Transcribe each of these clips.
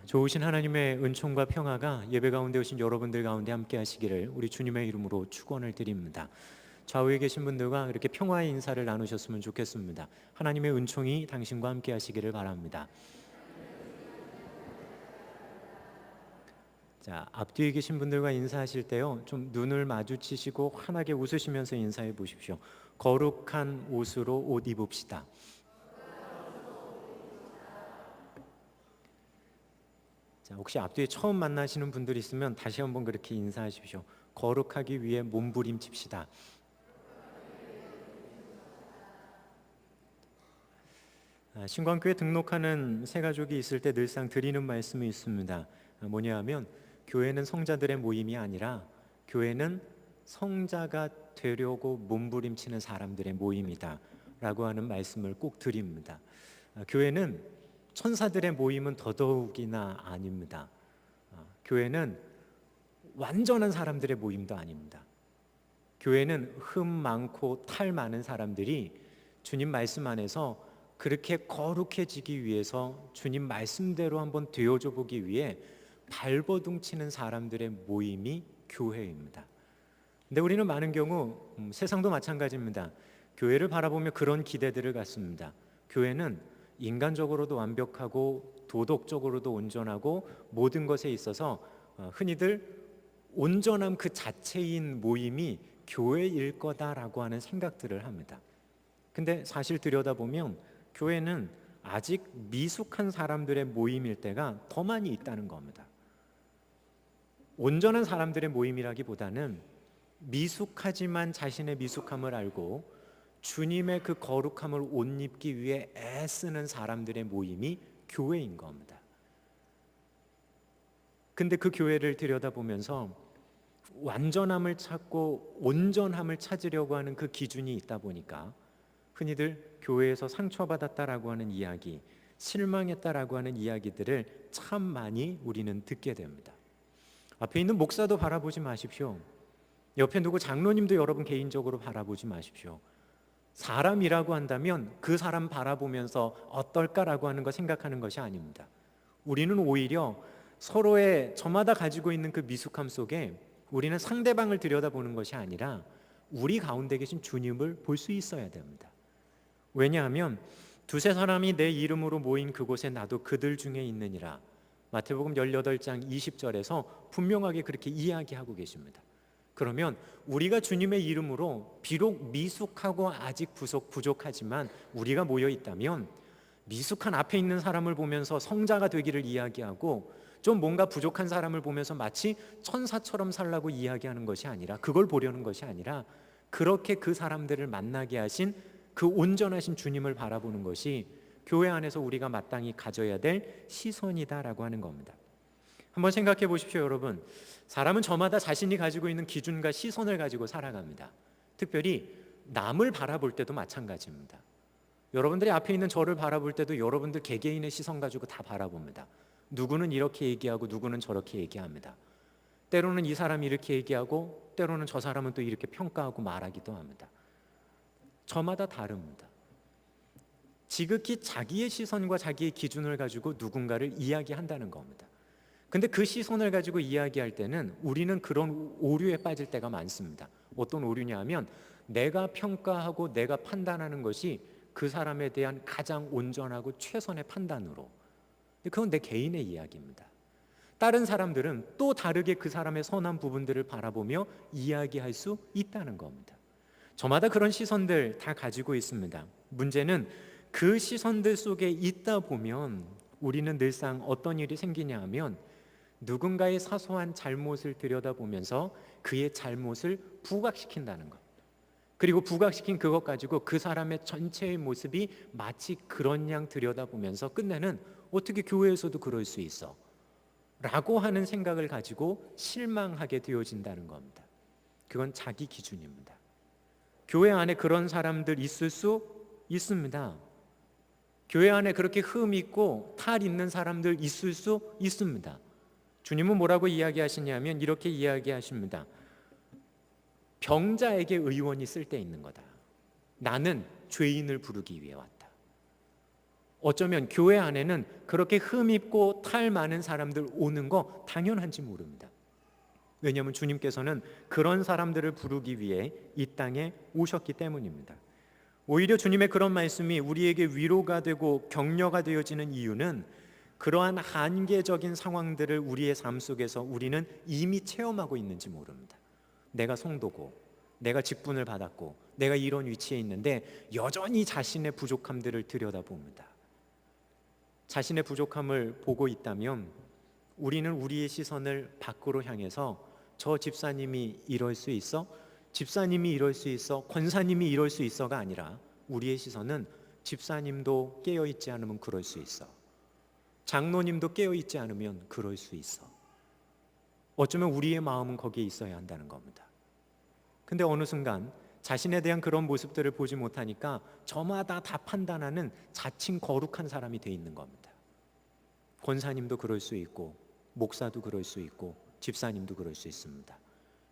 좋으신 하나님의 은총과 평화가 예배 가운데 오신 여러분들 가운데 함께 하시기를 우리 주님의 이름으로 축원을 드립니다. 좌우에 계신 분들과 이렇게 평화의 인사를 나누셨으면 좋겠습니다. 하나님의 은총이 당신과 함께 하시기를 바랍니다. 자, 앞뒤에 계신 분들과 인사하실 때요, 좀 눈을 마주치시고 환하게 웃으시면서 인사해 보십시오. 거룩한 옷으로 옷 입읍시다. 자, 혹시 앞뒤에 처음 만나시는 분들 있으면 다시 한번 그렇게 인사하십시오. 거룩하기 위해 몸부림칩시다. 신광교회 등록하는 새 가족이 있을 때 늘상 드리는 말씀이 있습니다. 뭐냐 하면 교회는 성자들의 모임이 아니라 교회는 성자가 되려고 몸부림치는 사람들의 모임이다 라고 하는 말씀을 꼭 드립니다. 교회는 천사들의 모임은 더더욱이나 아닙니다. 교회는 완전한 사람들의 모임도 아닙니다. 교회는 흠 많고 탈 많은 사람들이 주님 말씀 안에서 그렇게 거룩해지기 위해서 주님 말씀대로 한번 되어줘 보기 위해 발버둥 치는 사람들의 모임이 교회입니다. 근데 우리는 많은 경우 세상도 마찬가지입니다. 교회를 바라보며 그런 기대들을 갖습니다. 교회는 인간적으로도 완벽하고 도덕적으로도 온전하고 모든 것에 있어서 흔히들 온전함 그 자체인 모임이 교회일 거다라고 하는 생각들을 합니다. 근데 사실 들여다보면 교회는 아직 미숙한 사람들의 모임일 때가 더 많이 있다는 겁니다. 온전한 사람들의 모임이라기보다는 미숙하지만 자신의 미숙함을 알고 주님의 그 거룩함을 옷 입기 위해 애쓰는 사람들의 모임이 교회인 겁니다. 근데 그 교회를 들여다보면서 완전함을 찾고 온전함을 찾으려고 하는 그 기준이 있다 보니까 흔히들 교회에서 상처받았다라고 하는 이야기, 실망했다라고 하는 이야기들을 참 많이 우리는 듣게 됩니다. 앞에 있는 목사도 바라보지 마십시오. 옆에 누구 장로님도 여러분 개인적으로 바라보지 마십시오. 사람이라고 한다면 그 사람 바라보면서 어떨까라고 하는 거 생각하는 것이 아닙니다. 우리는 오히려 서로의 저마다 가지고 있는 그 미숙함 속에 우리는 상대방을 들여다보는 것이 아니라 우리 가운데 계신 주님을 볼 수 있어야 됩니다. 왜냐하면 두세 사람이 내 이름으로 모인 그곳에 나도 그들 중에 있느니라. 마태복음 18장 20절에서 분명하게 그렇게 이야기하고 계십니다. 그러면 우리가 주님의 이름으로 비록 미숙하고 아직 부족하지만 우리가 모여 있다면 미숙한 앞에 있는 사람을 보면서 성자가 되기를 이야기하고 좀 뭔가 부족한 사람을 보면서 마치 천사처럼 살라고 이야기하는 것이 아니라, 그걸 보려는 것이 아니라 그렇게 그 사람들을 만나게 하신 그 온전하신 주님을 바라보는 것이 교회 안에서 우리가 마땅히 가져야 될 시선이다라고 하는 겁니다. 한번 생각해 보십시오, 여러분. 사람은 저마다 자신이 가지고 있는 기준과 시선을 가지고 살아갑니다. 특별히 남을 바라볼 때도 마찬가지입니다. 여러분들이 앞에 있는 저를 바라볼 때도 여러분들 개개인의 시선 가지고 다 바라봅니다. 누구는 이렇게 얘기하고 누구는 저렇게 얘기합니다. 때로는 이 사람이 이렇게 얘기하고 때로는 저 사람은 또 이렇게 평가하고 말하기도 합니다. 저마다 다릅니다. 지극히 자기의 시선과 자기의 기준을 가지고 누군가를 이야기한다는 겁니다. 근데 그 시선을 가지고 이야기할 때는 우리는 그런 오류에 빠질 때가 많습니다. 어떤 오류냐 하면 내가 평가하고 내가 판단하는 것이 그 사람에 대한 가장 온전하고 최선의 판단으로, 그건 내 개인의 이야기입니다. 다른 사람들은 또 다르게 그 사람의 선한 부분들을 바라보며 이야기할 수 있다는 겁니다. 저마다 그런 시선들 다 가지고 있습니다. 문제는 그 시선들 속에 있다 보면 우리는 늘상 어떤 일이 생기냐 하면 누군가의 사소한 잘못을 들여다보면서 그의 잘못을 부각시킨다는 것, 그리고 부각시킨 그것 가지고 그 사람의 전체의 모습이 마치 그런 양 들여다보면서 끝내는 어떻게 교회에서도 그럴 수 있어? 라고 하는 생각을 가지고 실망하게 되어진다는 겁니다. 그건 자기 기준입니다. 교회 안에 그런 사람들 있을 수 있습니다. 교회 안에 그렇게 흠 있고 탈 있는 사람들 있을 수 있습니다. 주님은 뭐라고 이야기하시냐면 이렇게 이야기하십니다. 병자에게 의원이 쓸데 있는 거다. 나는 죄인을 부르기 위해 왔다. 어쩌면 교회 안에는 그렇게 흠입고 탈 많은 사람들 오는 거 당연한지 모릅니다. 왜냐하면 주님께서는 그런 사람들을 부르기 위해 이 땅에 오셨기 때문입니다. 오히려 주님의 그런 말씀이 우리에게 위로가 되고 격려가 되어지는 이유는 그러한 한계적인 상황들을 우리의 삶 속에서 우리는 이미 체험하고 있는지 모릅니다. 내가 성도고, 내가 직분을 받았고, 내가 이런 위치에 있는데 여전히 자신의 부족함들을 들여다봅니다. 자신의 부족함을 보고 있다면 우리는 우리의 시선을 밖으로 향해서 저 집사님이 이럴 수 있어? 집사님이 이럴 수 있어? 권사님이 이럴 수 있어가 아니라 우리의 시선은 집사님도 깨어있지 않으면 그럴 수 있어. 장로님도 깨어있지 않으면 그럴 수 있어. 어쩌면 우리의 마음은 거기에 있어야 한다는 겁니다. 근데 어느 순간 자신에 대한 그런 모습들을 보지 못하니까 저마다 다 판단하는 자칭 거룩한 사람이 돼 있는 겁니다. 권사님도 그럴 수 있고 목사도 그럴 수 있고 집사님도 그럴 수 있습니다.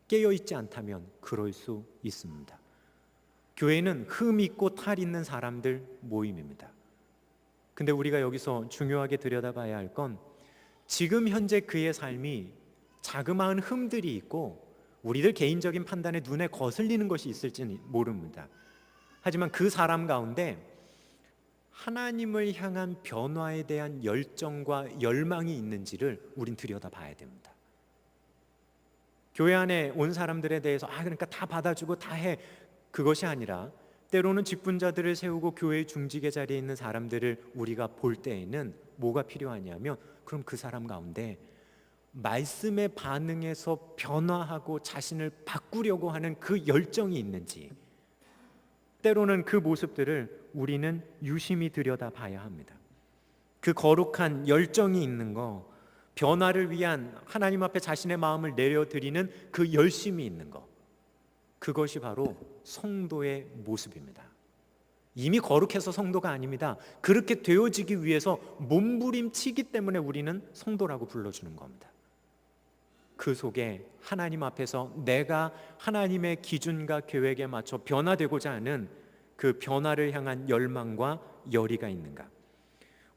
깨어있지 않다면 그럴 수 있습니다. 교회는 흠 있고 탈 있는 사람들 모임입니다. 근데 우리가 여기서 중요하게 들여다봐야 할 건 지금 현재 그의 삶이 자그마한 흠들이 있고 우리들 개인적인 판단에 눈에 거슬리는 것이 있을지는 모릅니다. 하지만 그 사람 가운데 하나님을 향한 변화에 대한 열정과 열망이 있는지를 우린 들여다봐야 됩니다. 교회 안에 온 사람들에 대해서 그러니까 다 받아주고 다 해, 그것이 아니라 때로는 직분자들을 세우고 교회의 중직의 자리에 있는 사람들을 우리가 볼 때에는 뭐가 필요하냐면 그럼 그 사람 가운데 말씀에 반응해서 변화하고 자신을 바꾸려고 하는 그 열정이 있는지, 때로는 그 모습들을 우리는 유심히 들여다봐야 합니다. 그 거룩한 열정이 있는 거, 변화를 위한 하나님 앞에 자신의 마음을 내려드리는 그 열심이 있는 거, 그것이 바로 성도의 모습입니다. 이미 거룩해서 성도가 아닙니다. 그렇게 되어지기 위해서 몸부림치기 때문에 우리는 성도라고 불러주는 겁니다. 그 속에 하나님 앞에서 내가 하나님의 기준과 계획에 맞춰 변화되고자 하는 그 변화를 향한 열망과 열의가 있는가?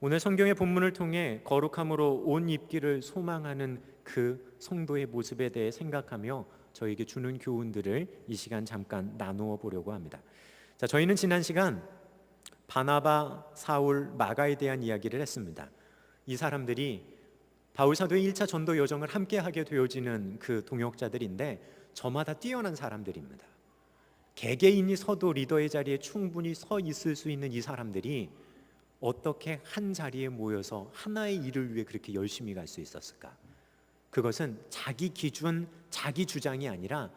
오늘 성경의 본문을 통해 거룩함으로 옷 입기를 소망하는 그 성도의 모습에 대해 생각하며 저에게 주는 교훈들을 이 시간 잠깐 나누어 보려고 합니다. 자, 저희는 지난 시간 바나바, 사울, 마가에 대한 이야기를 했습니다. 이 사람들이 바울 사도의 1차 전도 여정을 함께 하게 되어지는 그 동역자들인데 저마다 뛰어난 사람들입니다. 개개인이 서도 리더의 자리에 충분히 서 있을 수 있는 이 사람들이 어떻게 한 자리에 모여서 하나의 일을 위해 그렇게 열심히 갈 수 있었을까? 그것은 자기 기준, 자기 주장이 아니라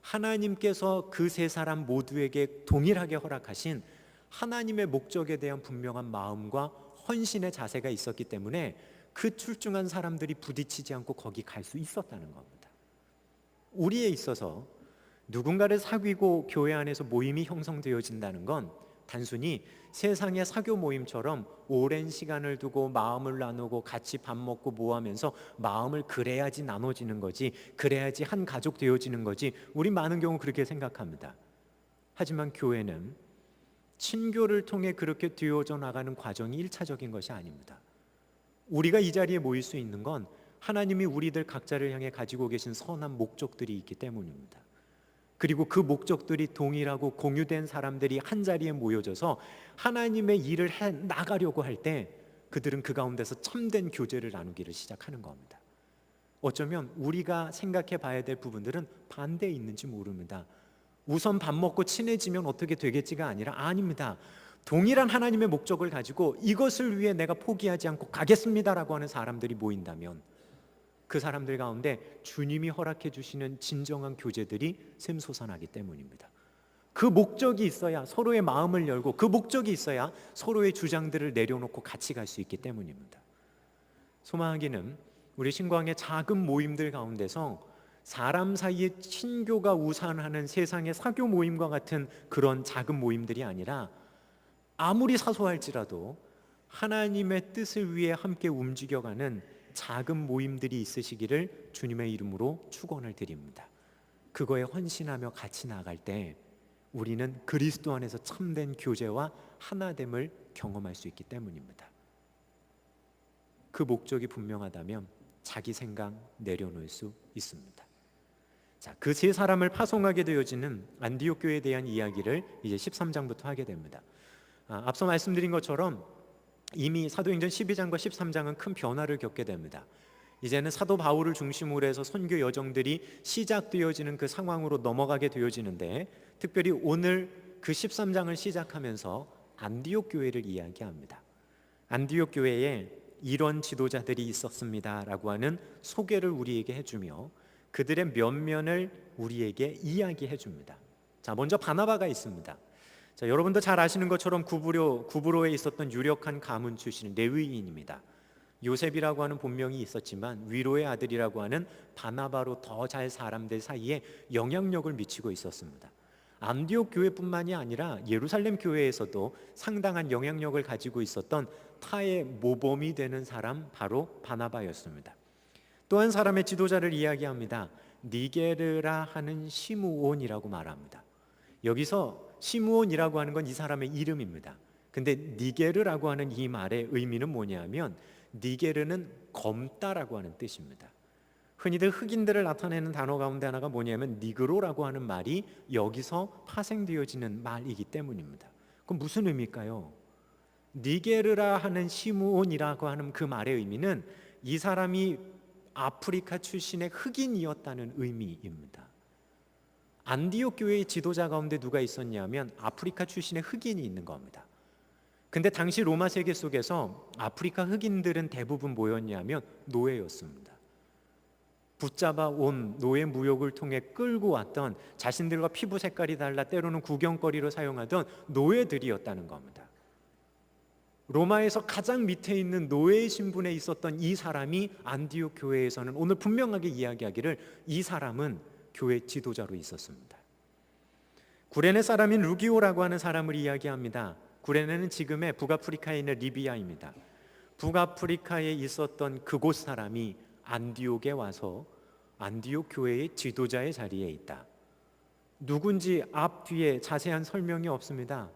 하나님께서 그 세 사람 모두에게 동일하게 허락하신 하나님의 목적에 대한 분명한 마음과 헌신의 자세가 있었기 때문에 그 출중한 사람들이 부딪히지 않고 거기 갈 수 있었다는 겁니다. 우리에 있어서 누군가를 사귀고 교회 안에서 모임이 형성되어진다는 건 단순히 세상의 사교 모임처럼 오랜 시간을 두고 마음을 나누고 같이 밥 먹고 뭐 하면서 마음을 그래야지 나눠지는 거지, 그래야지 한 가족 되어지는 거지, 우리 많은 경우 그렇게 생각합니다. 하지만 교회는 친교를 통해 그렇게 되어져 나가는 과정이 일차적인 것이 아닙니다. 우리가 이 자리에 모일 수 있는 건 하나님이 우리들 각자를 향해 가지고 계신 선한 목적들이 있기 때문입니다. 그리고 그 목적들이 동일하고 공유된 사람들이 한 자리에 모여져서 하나님의 일을 해 나가려고 할 때 그들은 그 가운데서 참된 교제를 나누기를 시작하는 겁니다. 어쩌면 우리가 생각해 봐야 될 부분들은 반대에 있는지 모릅니다. 우선 밥 먹고 친해지면 어떻게 되겠지가 아니라 아닙니다. 동일한 하나님의 목적을 가지고 이것을 위해 내가 포기하지 않고 가겠습니다라고 하는 사람들이 모인다면 그 사람들 가운데 주님이 허락해 주시는 진정한 교제들이 샘솟아나기 때문입니다. 그 목적이 있어야 서로의 마음을 열고, 그 목적이 있어야 서로의 주장들을 내려놓고 같이 갈 수 있기 때문입니다. 소망하기는 우리 신광의 작은 모임들 가운데서 사람 사이의 친교가 우산하는 세상의 사교 모임과 같은 그런 작은 모임들이 아니라 아무리 사소할지라도 하나님의 뜻을 위해 함께 움직여가는 작은 모임들이 있으시기를 주님의 이름으로 축원을 드립니다. 그거에 헌신하며 같이 나아갈 때 우리는 그리스도 안에서 참된 교제와 하나됨을 경험할 수 있기 때문입니다. 그 목적이 분명하다면 자기 생각 내려놓을 수 있습니다. 자, 그 세 사람을 파송하게 되어지는 안디옥 교회에 대한 이야기를 이제 13장부터 하게 됩니다. 앞서 말씀드린 것처럼 이미 사도행전 12장과 13장은 큰 변화를 겪게 됩니다. 이제는 사도 바울을 중심으로 해서 선교 여정들이 시작되어지는 그 상황으로 넘어가게 되어지는데, 특별히 오늘 그 13장을 시작하면서 안디옥 교회를 이야기합니다. 안디옥 교회에 이런 지도자들이 있었습니다 라고 하는 소개를 우리에게 해주며 그들의 면면을 우리에게 이야기해 줍니다. 자, 먼저 바나바가 있습니다. 자, 여러분도 잘 아시는 것처럼 구브로에 있었던 유력한 가문 출신 레위인입니다. 요셉이라고 하는 본명이 있었지만 위로의 아들이라고 하는 바나바로 더 잘 사람들 사이에 영향력을 미치고 있었습니다. 안디옥 교회뿐만이 아니라 예루살렘 교회에서도 상당한 영향력을 가지고 있었던 타의 모범이 되는 사람, 바로 바나바였습니다. 또 한 사람의 지도자를 이야기합니다. 니게르라 하는 시므온이라고 말합니다. 여기서 시므온이라고 하는 건 이 사람의 이름입니다. 근데 니게르라고 하는 이 말의 의미는 뭐냐면, 니게르는 검다라고 하는 뜻입니다. 흔히들 흑인들을 나타내는 단어 가운데 하나가 뭐냐면 니그로라고 하는 말이 여기서 파생되어지는 말이기 때문입니다. 그럼 무슨 의미일까요? 니게르라 하는 시므온이라고 하는 그 말의 의미는 이 사람이 아프리카 출신의 흑인이었다는 의미입니다. 안디옥 교회의 지도자 가운데 누가 있었냐면 아프리카 출신의 흑인이 있는 겁니다. 근데 당시 로마 세계 속에서 아프리카 흑인들은 대부분 뭐였냐면 노예였습니다. 붙잡아 온 노예 무역을 통해 끌고 왔던, 자신들과 피부 색깔이 달라 때로는 구경거리로 사용하던 노예들이었다는 겁니다. 로마에서 가장 밑에 있는 노예의 신분에 있었던 이 사람이 안디옥 교회에서는 오늘 분명하게 이야기하기를 이 사람은 교회 지도자로 있었습니다. 구레네 사람인 루기오라고 하는 사람을 이야기합니다. 구레네는 지금의 북아프리카에 있는 리비아입니다. 북아프리카에 있었던 그곳 사람이 안디옥에 와서 안디옥 교회의 지도자의 자리에 있다. 누군지 앞뒤에 자세한 설명이 없습니다.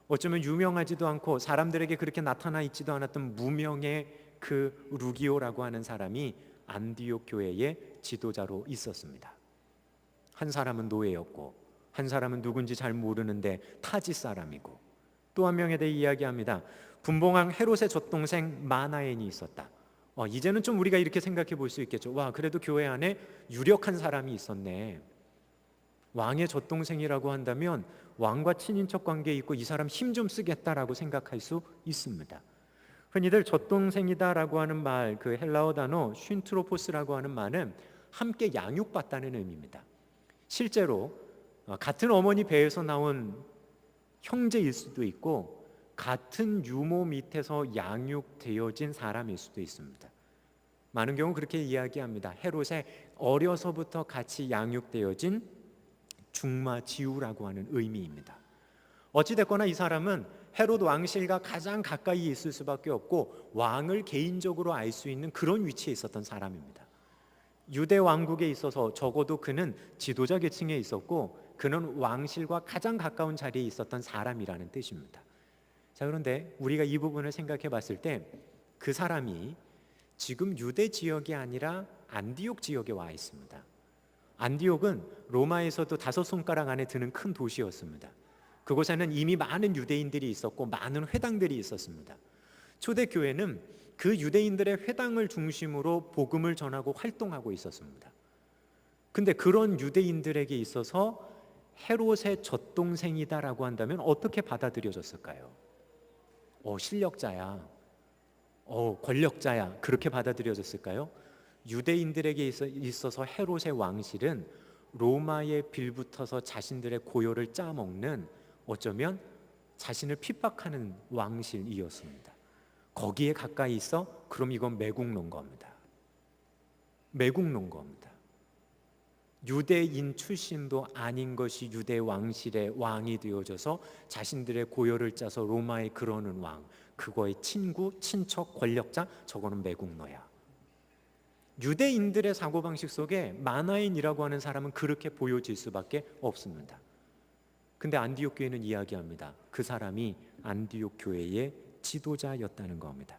어쩌면 유명하지도 않고 사람들에게 그렇게 나타나 있지도 않았던 무명의 그 루기오라고 하는 사람이 안디옥 교회의 지도자로 있었습니다. 한 사람은 노예였고 한 사람은 누군지 잘 모르는데 타지 사람이고, 또 한 명에 대해 이야기합니다. 분봉왕 헤롯의 젖동생 마나엔이 있었다. 이제는 좀 우리가 이렇게 생각해 볼 수 있겠죠. 와, 그래도 교회 안에 유력한 사람이 있었네. 왕의 젖동생이라고 한다면 왕과 친인척 관계에 있고 이 사람 힘 좀 쓰겠다라고 생각할 수 있습니다. 흔히들 젖동생이다라고 하는 말, 그 헬라어 단어 쉰트로포스라고 하는 말은 함께 양육받다는 의미입니다. 실제로 같은 어머니 배에서 나온 형제일 수도 있고 같은 유모 밑에서 양육되어진 사람일 수도 있습니다. 많은 경우 그렇게 이야기합니다. 헤롯의 어려서부터 같이 양육되어진 중마지우라고 하는 의미입니다. 어찌됐거나 이 사람은 헤롯 왕실과 가장 가까이 있을 수밖에 없고 왕을 개인적으로 알 수 있는 그런 위치에 있었던 사람입니다. 유대 왕국에 있어서 적어도 그는 지도자 계층에 있었고 그는 왕실과 가장 가까운 자리에 있었던 사람이라는 뜻입니다. 자, 그런데 우리가 이 부분을 생각해 봤을 때 그 사람이 지금 유대 지역이 아니라 안디옥 지역에 와 있습니다. 안디옥은 로마에서도 5손가락 안에 드는 큰 도시였습니다. 그곳에는 이미 많은 유대인들이 있었고 많은 회당들이 있었습니다. 초대교회는 그 유대인들의 회당을 중심으로 복음을 전하고 활동하고 있었습니다. 근데 그런 유대인들에게 있어서 헤롯의 젖동생이다라고 한다면 어떻게 받아들여졌을까요? 실력자야, 권력자야, 그렇게 받아들여졌을까요? 유대인들에게 있어서 헤롯의 왕실은 로마에 빌붙어서 자신들의 고요를 짜먹는, 어쩌면 자신을 핍박하는 왕실이었습니다. 거기에 가까이 있어? 그럼 이건 매국노인 겁니다. 매국노인 겁니다. 유대인 출신도 아닌 것이 유대 왕실의 왕이 되어져서 자신들의 고요를 짜서 로마에 그러는 왕, 그거의 친구, 친척, 권력자, 저거는 매국노야. 유대인들의 사고방식 속에 마나엔이라고 하는 사람은 그렇게 보여질 수밖에 없습니다. 근데 안디옥 교회는 이야기합니다. 그 사람이 안디옥 교회의 지도자였다는 겁니다.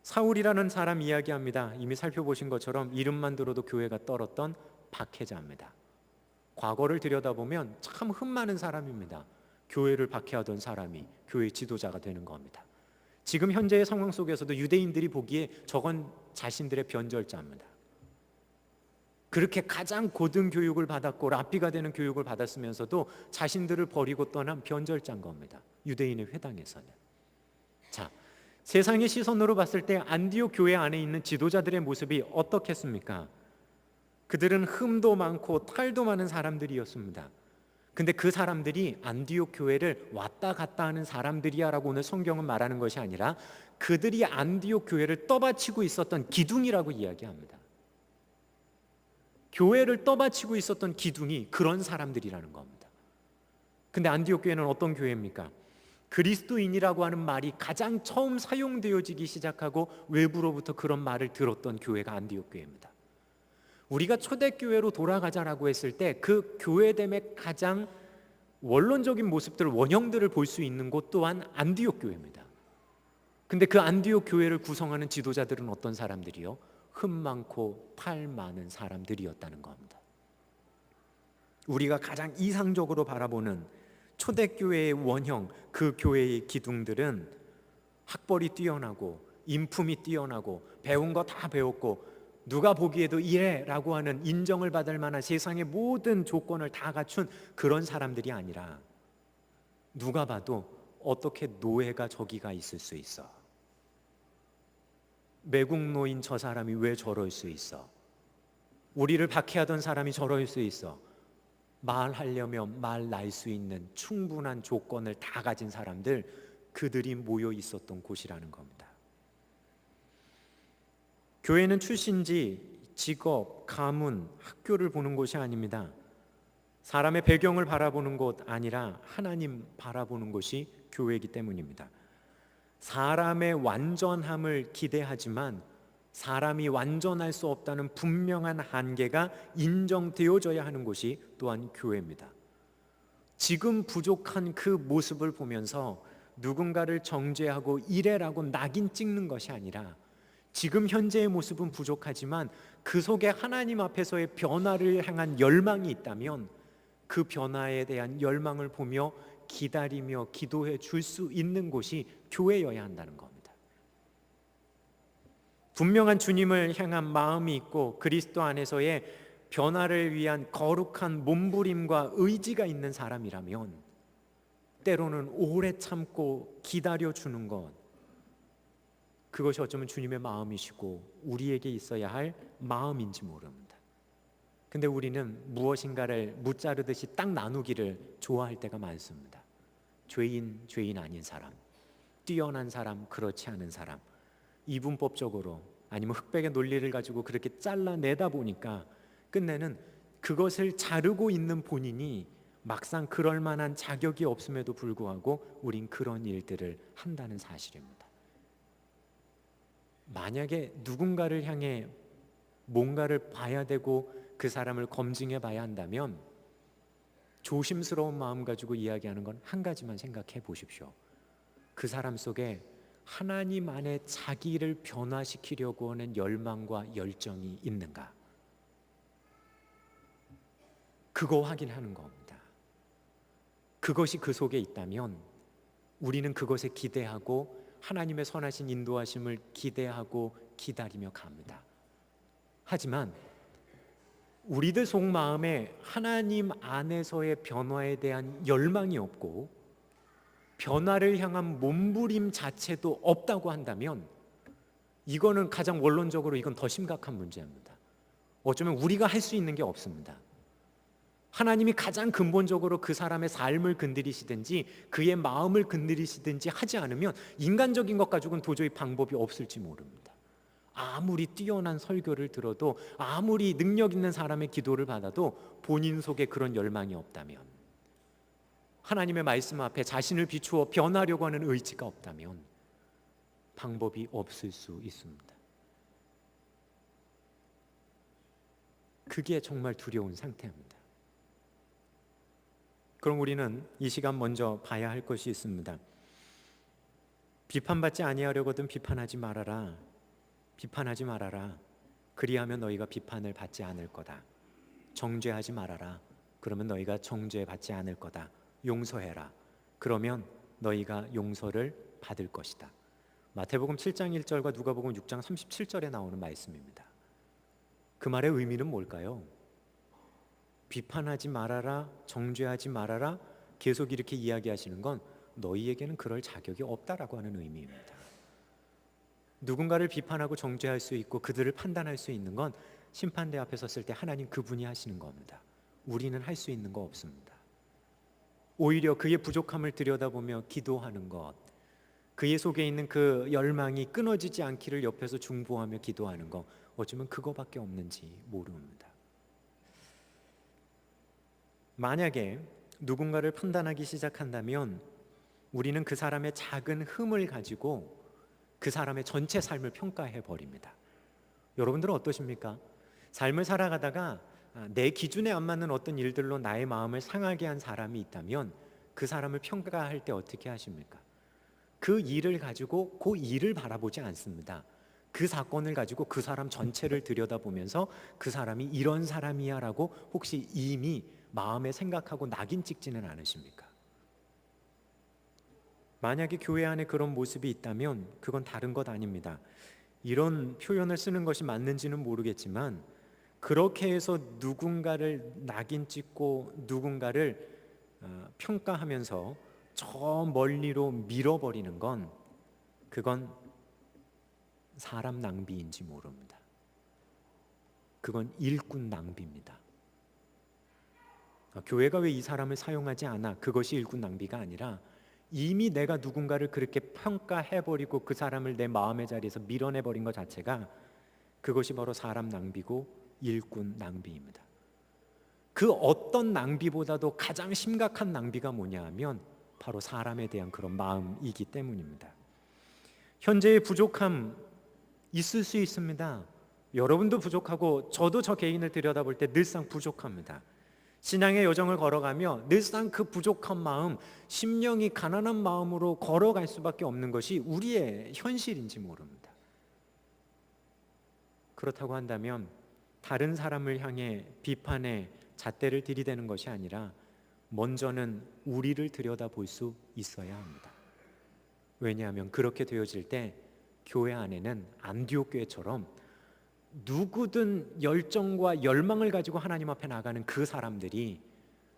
사울이라는 사람 이야기합니다. 이미 살펴보신 것처럼 이름만 들어도 교회가 떨었던 박해자입니다. 과거를 들여다보면 참 흠 많은 사람입니다. 교회를 박해하던 사람이 교회 지도자가 되는 겁니다. 지금 현재의 상황 속에서도 유대인들이 보기에 저건 자신들의 변절자입니다. 그렇게 가장 고등 교육을 받았고 랍비가 되는 교육을 받았으면서도 자신들을 버리고 떠난 변절자인 겁니다. 유대인의 회당에서는. 자, 세상의 시선으로 봤을 때 안디옥 교회 안에 있는 지도자들의 모습이 어떻겠습니까? 그들은 흠도 많고 탈도 많은 사람들이었습니다. 근데 그 사람들이 안디옥 교회를 왔다 갔다 하는 사람들이야 라고 오늘 성경은 말하는 것이 아니라 그들이 안디옥 교회를 떠받치고 있었던 기둥이라고 이야기합니다. 교회를 떠받치고 있었던 기둥이 그런 사람들이라는 겁니다. 근데 안디옥 교회는 어떤 교회입니까? 그리스도인이라고 하는 말이 가장 처음 사용되어지기 시작하고 외부로부터 그런 말을 들었던 교회가 안디옥 교회입니다. 우리가 초대교회로 돌아가자라고 했을 때 그 교회됨의 가장 원론적인 모습들, 원형들을 볼 수 있는 곳 또한 안디옥 교회입니다. 근데 그 안디옥 교회를 구성하는 지도자들은 어떤 사람들이요? 흠 많고 탈 많은 사람들이었다는 겁니다. 우리가 가장 이상적으로 바라보는 초대교회의 원형, 그 교회의 기둥들은 학벌이 뛰어나고 인품이 뛰어나고 배운 거 다 배웠고 누가 보기에도 이래라고 하는 인정을 받을 만한 세상의 모든 조건을 다 갖춘 그런 사람들이 아니라 누가 봐도 어떻게 노예가 저기가 있을 수 있어? 매국노인 저 사람이 왜 저럴 수 있어? 우리를 박해하던 사람이 저럴 수 있어? 말하려면 말 날 수 있는 충분한 조건을 다 가진 사람들, 그들이 모여 있었던 곳이라는 겁니다. 교회는 출신지, 직업, 가문, 학교를 보는 곳이 아닙니다. 사람의 배경을 바라보는 곳 아니라 하나님 바라보는 곳이 교회이기 때문입니다. 사람의 완전함을 기대하지만 사람이 완전할 수 없다는 분명한 한계가 인정되어져야 하는 곳이 또한 교회입니다. 지금 부족한 그 모습을 보면서 누군가를 정죄하고 이래라고 낙인 찍는 것이 아니라 지금 현재의 모습은 부족하지만 그 속에 하나님 앞에서의 변화를 향한 열망이 있다면 그 변화에 대한 열망을 보며 기다리며 기도해 줄 수 있는 곳이 교회여야 한다는 겁니다. 분명한 주님을 향한 마음이 있고 그리스도 안에서의 변화를 위한 거룩한 몸부림과 의지가 있는 사람이라면 때로는 오래 참고 기다려주는 것, 그것이 어쩌면 주님의 마음이시고 우리에게 있어야 할 마음인지 모릅니다. 근데 우리는 무엇인가를 무자르듯이 딱 나누기를 좋아할 때가 많습니다. 죄인 아닌 사람, 뛰어난 사람, 그렇지 않은 사람, 이분법적으로 아니면 흑백의 논리를 가지고 그렇게 잘라내다 보니까 끝내는 그것을 자르고 있는 본인이 막상 그럴 만한 자격이 없음에도 불구하고 우린 그런 일들을 한다는 사실입니다. 만약에 누군가를 향해 뭔가를 봐야 되고 그 사람을 검증해 봐야 한다면 조심스러운 마음 가지고 이야기하는 건 한 가지만 생각해 보십시오. 그 사람 속에 하나님 안에 자기를 변화시키려고 하는 열망과 열정이 있는가? 그거 확인하는 겁니다. 그것이 그 속에 있다면 우리는 그것에 기대하고 하나님의 선하신 인도하심을 기대하고 기다리며 갑니다. 하지만 우리들 속마음에 하나님 안에서의 변화에 대한 열망이 없고 변화를 향한 몸부림 자체도 없다고 한다면 이거는 가장 원론적으로 이건 더 심각한 문제입니다. 어쩌면 우리가 할 수 있는 게 없습니다. 하나님이 가장 근본적으로 그 사람의 삶을 건드리시든지 그의 마음을 건드리시든지 하지 않으면 인간적인 것 가지고는 도저히 방법이 없을지 모릅니다. 아무리 뛰어난 설교를 들어도 아무리 능력 있는 사람의 기도를 받아도 본인 속에 그런 열망이 없다면, 하나님의 말씀 앞에 자신을 비추어 변하려고 하는 의지가 없다면 방법이 없을 수 있습니다. 그게 정말 두려운 상태입니다. 그럼 우리는 이 시간 먼저 봐야 할 것이 있습니다. 비판받지 아니하려거든 비판하지 말아라. 비판하지 말아라. 그리하면 너희가 비판을 받지 않을 거다. 정죄하지 말아라. 그러면 너희가 정죄받지 않을 거다. 용서해라. 그러면 너희가 용서를 받을 것이다. 마태복음 7장 1절과 누가복음 6장 37절에 나오는 말씀입니다. 그 말의 의미는 뭘까요? 비판하지 말아라, 정죄하지 말아라, 계속 이렇게 이야기하시는 건 너희에게는 그럴 자격이 없다라고 하는 의미입니다. 누군가를 비판하고 정죄할 수 있고 그들을 판단할 수 있는 건 심판대 앞에 섰을 때 하나님 그분이 하시는 겁니다. 우리는 할 수 있는 거 없습니다. 오히려 그의 부족함을 들여다보며 기도하는 것, 그의 속에 있는 그 열망이 끊어지지 않기를 옆에서 중보하며 기도하는 것, 어쩌면 그거밖에 없는지 모릅니다. 만약에 누군가를 판단하기 시작한다면 우리는 그 사람의 작은 흠을 가지고 그 사람의 전체 삶을 평가해 버립니다. 여러분들은 어떠십니까? 삶을 살아가다가 내 기준에 안 맞는 어떤 일들로 나의 마음을 상하게 한 사람이 있다면 그 사람을 평가할 때 어떻게 하십니까? 그 일을 가지고 그 일을 바라보지 않습니다. 그 사건을 가지고 그 사람 전체를 들여다보면서 그 사람이 이런 사람이야 라고 혹시 이미 마음에 생각하고 낙인 찍지는 않으십니까? 만약에 교회 안에 그런 모습이 있다면 그건 다른 것 아닙니다. 이런 표현을 쓰는 것이 맞는지는 모르겠지만 그렇게 해서 누군가를 낙인 찍고 누군가를 평가하면서 저 멀리로 밀어버리는 건 그건 사람 낭비인지 모릅니다. 그건 일꾼 낭비입니다. 교회가 왜 이 사람을 사용하지 않아? 그것이 일꾼 낭비가 아니라 이미 내가 누군가를 그렇게 평가해버리고 그 사람을 내 마음의 자리에서 밀어내버린 것 자체가 그것이 바로 사람 낭비고 일꾼 낭비입니다. 그 어떤 낭비보다도 가장 심각한 낭비가 뭐냐 하면 바로 사람에 대한 그런 마음이기 때문입니다. 현재의 부족함 있을 수 있습니다. 여러분도 부족하고 저도 저 개인을 들여다볼 때 늘상 부족합니다. 신앙의 여정을 걸어가며 늘상 그 부족한 마음, 심령이 가난한 마음으로 걸어갈 수밖에 없는 것이 우리의 현실인지 모릅니다. 그렇다고 한다면 다른 사람을 향해 비판의 잣대를 들이대는 것이 아니라 먼저는 우리를 들여다볼 수 있어야 합니다. 왜냐하면 그렇게 되어질 때 교회 안에는 안디옥 교회처럼 누구든 열정과 열망을 가지고 하나님 앞에 나가는 그 사람들이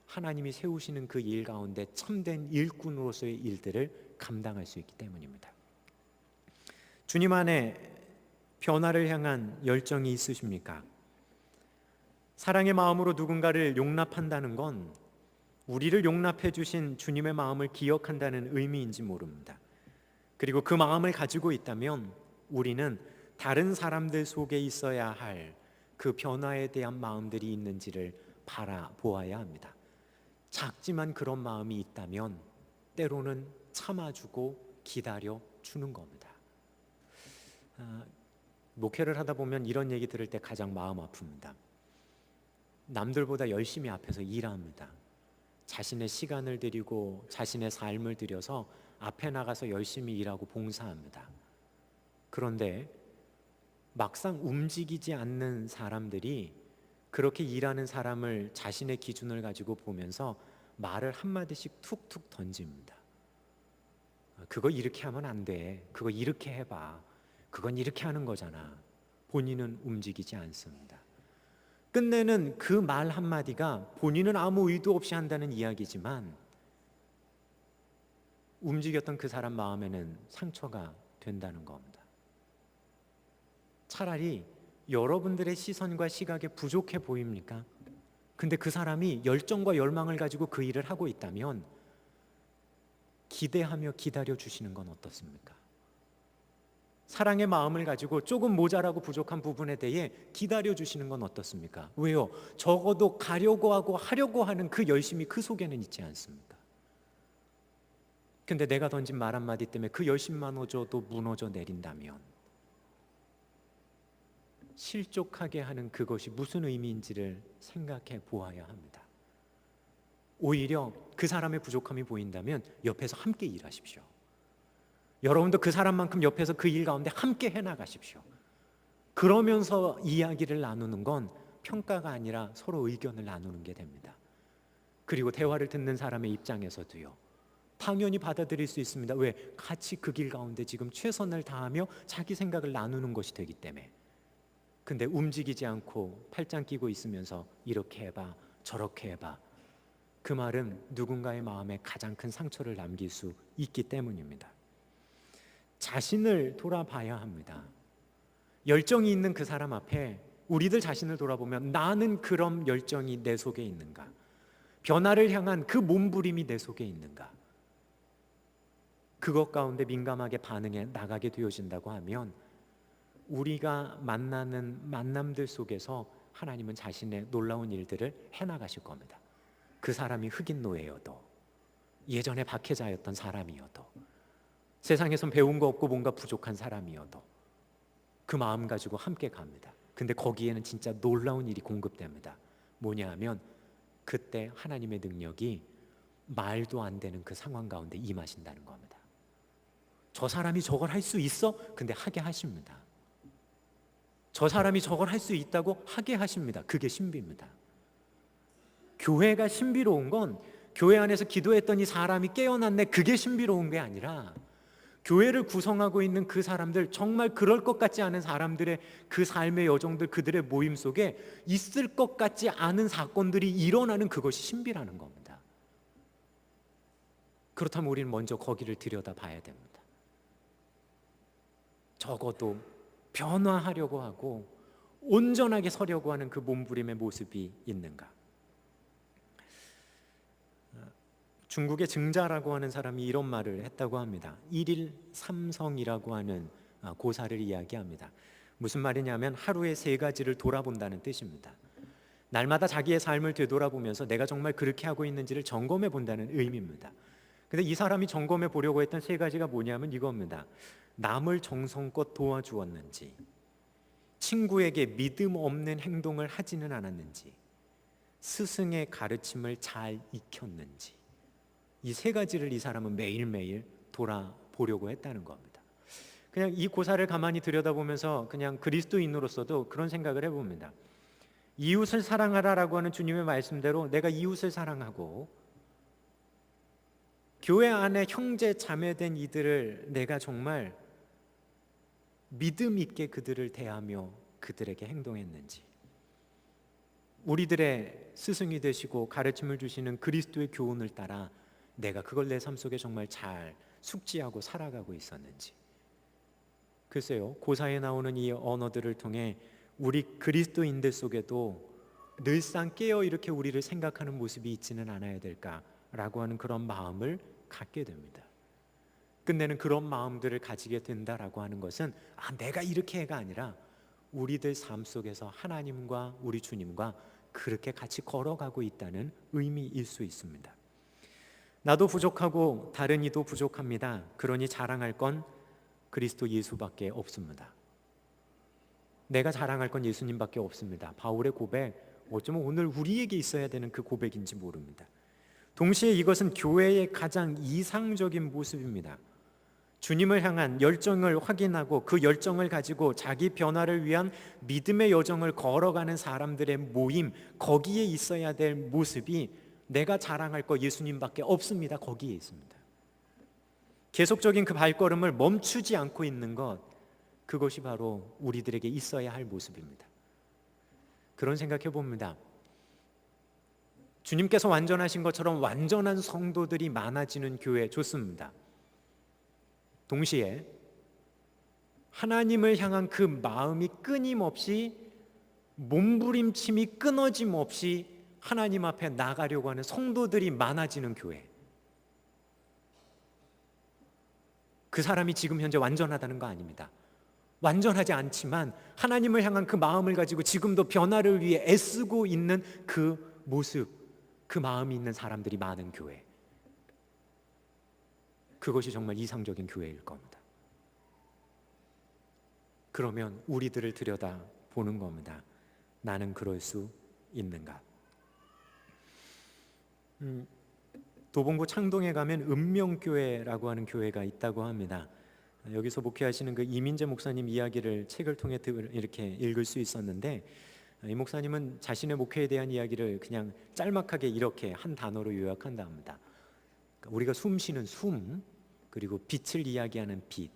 하나님이 세우시는 그 일 가운데 참된 일꾼으로서의 일들을 감당할 수 있기 때문입니다. 주님 안에 변화를 향한 열정이 있으십니까? 사랑의 마음으로 누군가를 용납한다는 건 우리를 용납해 주신 주님의 마음을 기억한다는 의미인지 모릅니다. 그리고 그 마음을 가지고 있다면 우리는 다른 사람들 속에 있어야 할 그 변화에 대한 마음들이 있는지를 바라보아야 합니다. 작지만 그런 마음이 있다면 때로는 참아주고 기다려주는 겁니다. 목회를 하다 보면 이런 얘기 들을 때 가장 마음 아픕니다. 남들보다 열심히 앞에서 일합니다. 자신의 시간을 들이고 자신의 삶을 들여서 앞에 나가서 열심히 일하고 봉사합니다. 그런데 막상 움직이지 않는 사람들이 그렇게 일하는 사람을 자신의 기준을 가지고 보면서 말을 한마디씩 툭툭 던집니다. 그거 이렇게 하면 안 돼. 그거 이렇게 해봐. 그건 이렇게 하는 거잖아. 본인은 움직이지 않습니다. 끝내는 그 말 한마디가 본인은 아무 의도 없이 한다는 이야기지만 움직였던 그 사람 마음에는 상처가 된다는 겁니다. 차라리 여러분들의 시선과 시각에 부족해 보입니까? 근데 그 사람이 열정과 열망을 가지고 그 일을 하고 있다면 기대하며 기다려 주시는 건 어떻습니까? 사랑의 마음을 가지고 조금 모자라고 부족한 부분에 대해 기다려 주시는 건 어떻습니까? 왜요? 적어도 가려고 하고 하려고 하는 그 열심이 그 속에는 있지 않습니까? 근데 내가 던진 말 한마디 때문에 그 열심만어도 무너져 내린다면 실족하게 하는 그것이 무슨 의미인지를 생각해 보아야 합니다. 오히려 그 사람의 부족함이 보인다면 옆에서 함께 일하십시오. 여러분도 그 사람만큼 옆에서 그 일 가운데 함께 해나가십시오. 그러면서 이야기를 나누는 건 평가가 아니라 서로 의견을 나누는 게 됩니다. 그리고 대화를 듣는 사람의 입장에서도요, 당연히 받아들일 수 있습니다. 왜? 같이 그 길 가운데 지금 최선을 다하며 자기 생각을 나누는 것이 되기 때문에. 근데 움직이지 않고 팔짱 끼고 있으면서 이렇게 해봐, 저렇게 해봐, 그 말은 누군가의 마음에 가장 큰 상처를 남길 수 있기 때문입니다. 자신을 돌아봐야 합니다. 열정이 있는 그 사람 앞에 우리들 자신을 돌아보면 나는 그런 열정이 내 속에 있는가? 변화를 향한 그 몸부림이 내 속에 있는가? 그것 가운데 민감하게 반응해 나가게 되어진다고 하면 우리가 만나는 만남들 속에서 하나님은 자신의 놀라운 일들을 해나가실 겁니다. 그 사람이 흑인 노예여도, 예전에 박해자였던 사람이어도, 세상에선 배운 거 없고 뭔가 부족한 사람이어도 그 마음 가지고 함께 갑니다. 근데 거기에는 진짜 놀라운 일이 공급됩니다. 뭐냐 하면 그때 하나님의 능력이 말도 안 되는 그 상황 가운데 임하신다는 겁니다. 저 사람이 저걸 할 수 있어? 근데 하게 하십니다. 저 사람이 저걸 할 수 있다고 하게 하십니다. 그게 신비입니다. 교회가 신비로운 건 교회 안에서 기도했더니 사람이 깨어났네, 그게 신비로운 게 아니라 교회를 구성하고 있는 그 사람들, 정말 그럴 것 같지 않은 사람들의 그 삶의 여정들, 그들의 모임 속에 있을 것 같지 않은 사건들이 일어나는 그것이 신비라는 겁니다. 그렇다면 우리는 먼저 거기를 들여다봐야 됩니다. 적어도 변화하려고 하고 온전하게 서려고 하는 그 몸부림의 모습이 있는가? 중국의 증자라고 하는 사람이 이런 말을 했다고 합니다. 일일 삼성이라고 하는 고사를 이야기합니다. 무슨 말이냐면 하루에 3가지를 돌아본다는 뜻입니다. 날마다 자기의 삶을 되돌아보면서 내가 정말 그렇게 하고 있는지를 점검해 본다는 의미입니다. 근데 이 사람이 점검해 보려고 했던 3가지가 뭐냐면 이겁니다. 남을 정성껏 도와주었는지, 친구에게 믿음 없는 행동을 하지는 않았는지, 스승의 가르침을 잘 익혔는지, 이 3가지를 이 사람은 매일매일 돌아보려고 했다는 겁니다. 그냥 이 고사를 가만히 들여다보면서 그냥 그리스도인으로서도 그런 생각을 해봅니다. 이웃을 사랑하라라고 하는 주님의 말씀대로 내가 이웃을 사랑하고 교회 안에 형제 자매된 이들을 내가 정말 믿음 있게 그들을 대하며 그들에게 행동했는지, 우리들의 스승이 되시고 가르침을 주시는 그리스도의 교훈을 따라 내가 그걸 내 삶 속에 정말 잘 숙지하고 살아가고 있었는지. 글쎄요, 고사에 나오는 이 언어들을 통해 우리 그리스도인들 속에도 늘상 깨어 이렇게 우리를 생각하는 모습이 있지는 않아야 될까라고 하는 그런 마음을 갖게 됩니다. 끝내는 그런 마음들을 가지게 된다라고 하는 것은 내가 이렇게 해가 아니라 우리들 삶 속에서 하나님과 우리 주님과 그렇게 같이 걸어가고 있다는 의미일 수 있습니다. 나도 부족하고 다른 이도 부족합니다. 그러니 자랑할 건 그리스도 예수밖에 없습니다. 내가 자랑할 건 예수님밖에 없습니다. 바울의 고백, 어쩌면 오늘 우리에게 있어야 되는 그 고백인지 모릅니다. 동시에 이것은 교회의 가장 이상적인 모습입니다. 주님을 향한 열정을 확인하고 그 열정을 가지고 자기 변화를 위한 믿음의 여정을 걸어가는 사람들의 모임, 거기에 있어야 될 모습이 내가 자랑할 거 예수님밖에 없습니다. 거기에 있습니다. 계속적인 그 발걸음을 멈추지 않고 있는 것, 그것이 바로 우리들에게 있어야 할 모습입니다. 그런 생각해 봅니다. 주님께서 완전하신 것처럼 완전한 성도들이 많아지는 교회 좋습니다. 동시에 하나님을 향한 그 마음이 끊임없이, 몸부림침이 끊어짐 없이 하나님 앞에 나가려고 하는 성도들이 많아지는 교회, 그 사람이 지금 현재 완전하다는 거 아닙니다. 완전하지 않지만 하나님을 향한 그 마음을 가지고 지금도 변화를 위해 애쓰고 있는 그 모습, 그 마음이 있는 사람들이 많은 교회, 그것이 정말 이상적인 교회일 겁니다. 그러면 우리들을 들여다보는 겁니다. 나는 그럴 수 있는가? 도봉구 창동에 가면 은명교회라고 하는 교회가 있다고 합니다. 여기서 목회하시는 그 이민재 목사님 이야기를 책을 통해 이렇게 읽을 수 있었는데, 이 목사님은 자신의 목회에 대한 이야기를 그냥 짤막하게 이렇게 한 단어로 요약한다 합니다. 우리가 숨 쉬는 숨, 그리고 빛을 이야기하는 빛,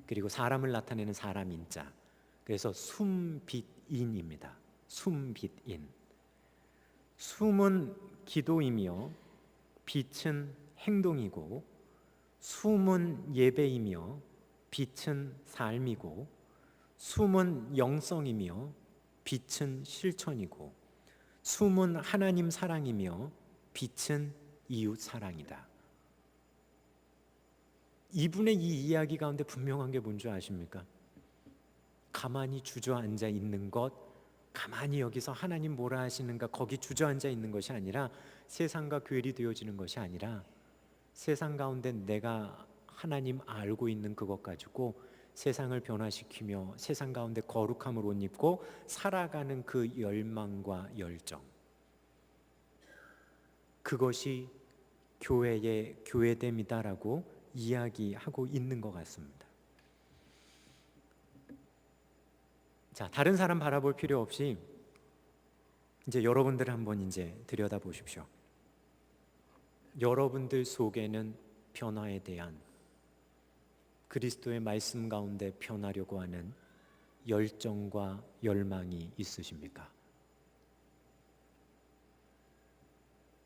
그리고 사람을 나타내는 사람인자. 그래서 숨빛인입니다. 숨빛인. 숨은 기도이며 빛은 행동이고, 숨은 예배이며 빛은 삶이고, 숨은 영성이며 빛은 실천이고, 숨은 하나님 사랑이며 빛은 이웃 사랑이다. 이분의 이 이야기 가운데 분명한 게 뭔지 아십니까? 가만히 주저앉아 있는 것, 가만히 여기서 하나님 뭐라 하시는가 거기 주저앉아 있는 것이 아니라, 세상과 괴리되어지는 것이 아니라, 세상 가운데 내가 하나님 알고 있는 그것 가지고 세상을 변화시키며 세상 가운데 거룩함을 옷 입고 살아가는 그 열망과 열정, 그것이 교회의 교회됨이다라고 이야기하고 있는 것 같습니다. 자, 다른 사람 바라볼 필요 없이 이제 여러분들 한번 이제 들여다 보십시오. 여러분들 속에는 변화에 대한, 그리스도의 말씀 가운데 변하려고 하는 열정과 열망이 있으십니까?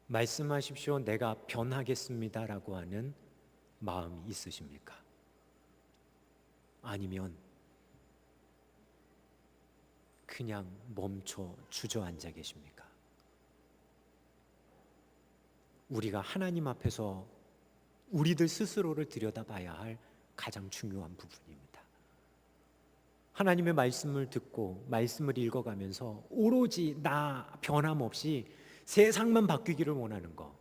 말씀하십시오. 내가 변하겠습니다라고 하는 마음이 있으십니까? 아니면 그냥 멈춰 주저앉아 계십니까? 우리가 하나님 앞에서 우리들 스스로를 들여다봐야 할 가장 중요한 부분입니다. 하나님의 말씀을 듣고 말씀을 읽어가면서 오로지 나 변함없이 세상만 바뀌기를 원하는 거,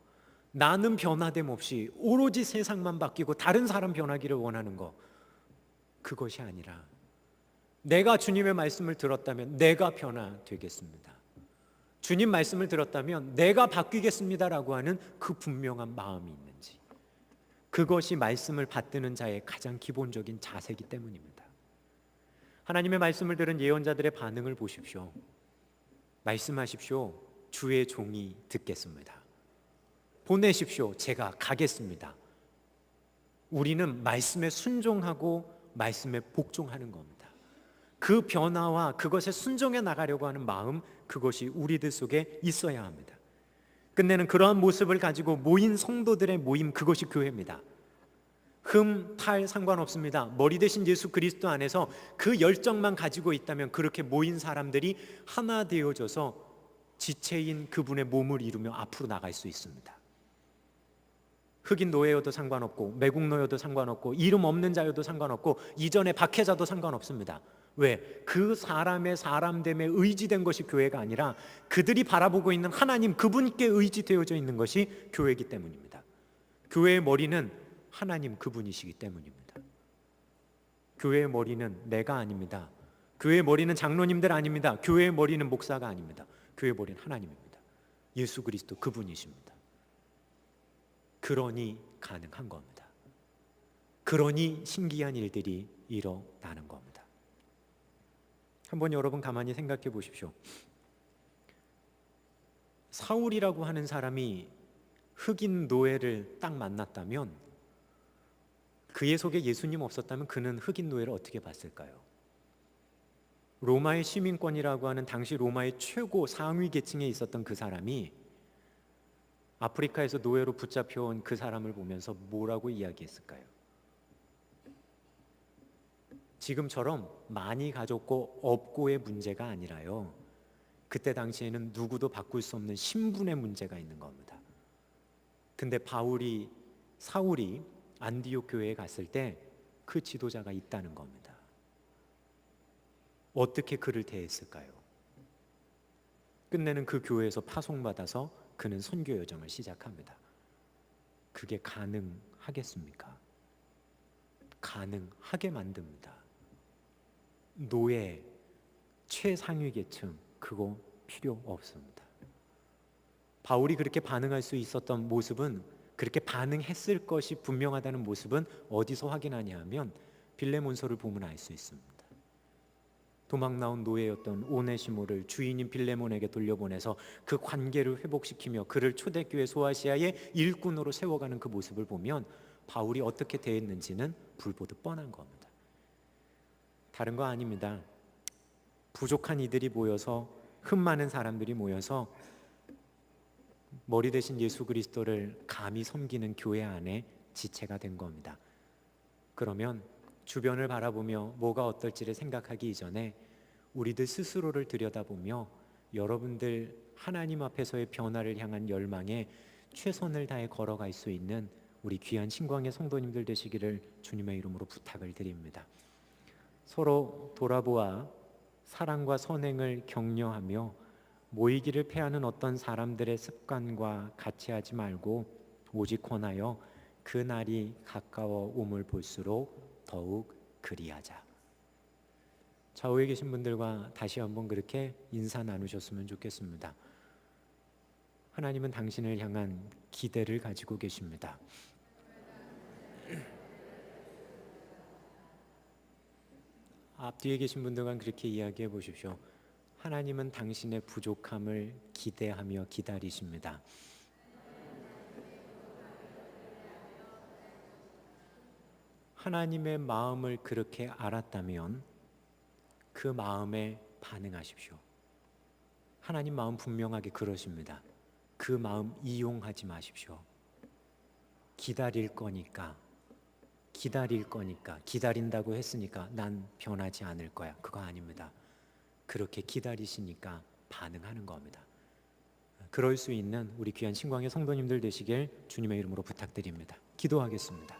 나는 변화됨 없이 오로지 세상만 바뀌고 다른 사람 변하기를 원하는 거, 그것이 아니라 내가 주님의 말씀을 들었다면 내가 변화되겠습니다. 주님 말씀을 들었다면 내가 바뀌겠습니다라고 하는 그 분명한 마음이 있는지, 그것이 말씀을 받드는 자의 가장 기본적인 자세이기 때문입니다. 하나님의 말씀을 들은 예언자들의 반응을 보십시오. 말씀하십시오. 주의 종이 듣겠습니다. 보내십시오. 제가 가겠습니다. 우리는 말씀에 순종하고 말씀에 복종하는 겁니다. 그 변화와 그것에 순종해 나가려고 하는 마음, 그것이 우리들 속에 있어야 합니다. 끝내는 그러한 모습을 가지고 모인 성도들의 모임, 그것이 교회입니다. 흠, 탈 상관없습니다. 머리 대신 예수 그리스도 안에서 그 열정만 가지고 있다면 그렇게 모인 사람들이 하나 되어져서 지체인 그분의 몸을 이루며 앞으로 나갈 수 있습니다. 흑인 노예여도 상관없고 매국 노예여도 상관없고 이름 없는 자여도 상관없고 이전의 박해자도 상관없습니다. 왜? 그 사람의 사람됨에 의지된 것이 교회가 아니라 그들이 바라보고 있는 하나님, 그분께 의지되어져 있는 것이 교회이기 때문입니다. 교회의 머리는 하나님 그분이시기 때문입니다. 교회의 머리는 내가 아닙니다. 교회의 머리는 장로님들 아닙니다. 교회의 머리는 목사가 아닙니다. 교회의 머리는 하나님입니다. 예수 그리스도 그분이십니다. 그러니 가능한 겁니다. 그러니 신기한 일들이 일어나는 겁니다. 한번 여러분 가만히 생각해 보십시오. 사울이라고 하는 사람이 흑인 노예를 딱 만났다면, 그의 속에 예수님 없었다면 그는 흑인 노예를 어떻게 봤을까요? 로마의 시민권이라고 하는 당시 로마의 최고 상위 계층에 있었던 그 사람이 아프리카에서 노예로 붙잡혀온 그 사람을 보면서 뭐라고 이야기했을까요? 지금처럼 많이 가졌고 없고의 문제가 아니라요, 그때 당시에는 누구도 바꿀 수 없는 신분의 문제가 있는 겁니다. 근데 사울이 안디옥 교회에 갔을 때 그 지도자가 있다는 겁니다. 어떻게 그를 대했을까요? 끝내는 그 교회에서 파송받아서 그는 선교 여정을 시작합니다. 그게 가능하겠습니까? 가능하게 만듭니다. 노예, 최상위 계층, 그거 필요 없습니다. 바울이 그렇게 반응할 수 있었던 모습은, 그렇게 반응했을 것이 분명하다는 모습은 어디서 확인하냐 하면 빌레몬서를 보면 알 수 있습니다. 도망 나온 노예였던 오네시모를 주인인 빌레몬에게 돌려보내서 그 관계를 회복시키며 그를 초대교회 소아시아의 일꾼으로 세워가는 그 모습을 보면 바울이 어떻게 대했는지는 불보듯 뻔한 겁니다. 다른 거 아닙니다. 부족한 이들이 모여서, 흠 많은 사람들이 모여서 머리 대신 예수 그리스도를 감히 섬기는 교회 안에 지체가 된 겁니다. 그러면 주변을 바라보며 뭐가 어떨지를 생각하기 이전에 우리들 스스로를 들여다보며 여러분들 하나님 앞에서의 변화를 향한 열망에 최선을 다해 걸어갈 수 있는 우리 귀한 신광의 성도님들 되시기를 주님의 이름으로 부탁을 드립니다. 서로 돌아보아 사랑과 선행을 격려하며 모이기를 패하는 어떤 사람들의 습관과 같이 하지 말고 오직 권하여 그 날이 가까워 옴을 볼수록 더욱 그리하자. 좌우에 계신 분들과 다시 한번 그렇게 인사 나누셨으면 좋겠습니다. 하나님은 당신을 향한 기대를 가지고 계십니다. 앞뒤에 계신 분들과 그렇게 이야기해 보십시오. 하나님은 당신의 부족함을 기대하며 기다리십니다. 하나님의 마음을 그렇게 알았다면 그 마음에 반응하십시오. 하나님 마음 분명하게 그러십니다. 그 마음 이용하지 마십시오. 기다릴 거니까, 기다린다고 했으니까 난 변하지 않을 거야. 그거 아닙니다. 그렇게 기다리시니까 반응하는 겁니다. 그럴 수 있는 우리 귀한 신광의 성도님들 되시길 주님의 이름으로 부탁드립니다. 기도하겠습니다.